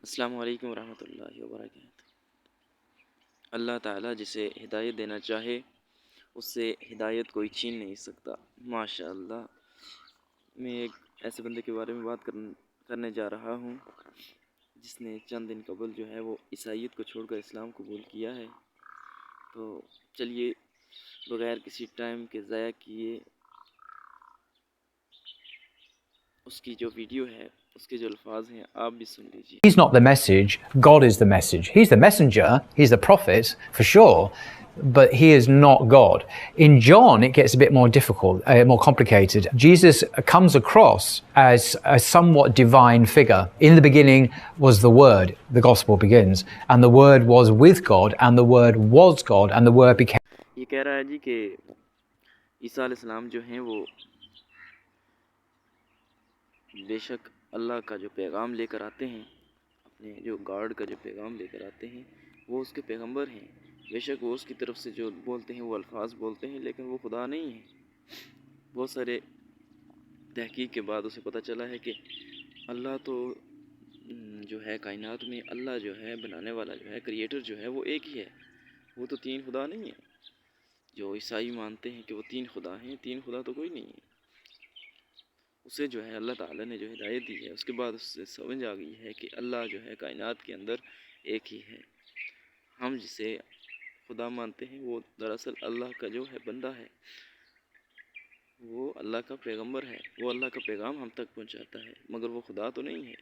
السلام علیکم ورحمۃ اللہ وبرکاتہ۔ اللہ تعالیٰ جسے ہدایت دینا چاہے اس سے ہدایت کوئی چھین نہیں سکتا۔ ماشاء اللہ، میں ایک ایسے بندے کے بارے میں بات کرنے جا رہا ہوں جس نے چند دن قبل جو ہے وہ عیسائیت کو چھوڑ کر اسلام قبول کیا ہے۔ تو چلیے بغیر کسی ٹائم کے ضائع کیے اس کی جو ویڈیو ہے، اس کے جو الفاظ ہیں، آپ بھی سن لیجیے۔ He's not the message, God is the message. He's the messenger, he's the prophet, for sure, but he is not God. In John, it gets a bit more difficult, more complicated. Jesus comes across as a somewhat divine figure. In the beginning was the Word, the Gospel begins, and the Word was with God, and the Word was God, and the Word became... یہ کہہ رہا ہے جی کہ عیسیٰ علیہ السلام جو ہیں وہ بے شک اللہ کا جو پیغام لے کر آتے ہیں، اپنے جو گاڈ کا جو پیغام لے کر آتے ہیں، وہ اس کے پیغمبر ہیں۔ بے شک وہ اس کی طرف سے جو بولتے ہیں وہ الفاظ بولتے ہیں، لیکن وہ خدا نہیں ہیں۔ بہت سارے تحقیق کے بعد اسے پتہ چلا ہے کہ اللہ تو جو ہے کائنات میں، اللہ جو ہے بنانے والا جو ہے، کریٹر جو ہے، وہ ایک ہی ہے، وہ تو تین خدا نہیں ہے۔ جو عیسائی مانتے ہیں کہ وہ تین خدا ہیں، تین خدا تو کوئی نہیں ہے۔ اسے جو ہے اللہ تعالیٰ نے جو ہدایت دی ہے، اس کے بعد اس سے سمجھ آ گئی ہے کہ اللہ جو ہے کائنات کے اندر ایک ہی ہے۔ ہم جسے خدا مانتے ہیں وہ دراصل اللہ کا جو ہے بندہ ہے، وہ اللہ کا پیغمبر ہے، وہ اللہ کا پیغام ہم تک پہنچاتا ہے، مگر وہ خدا تو نہیں ہے۔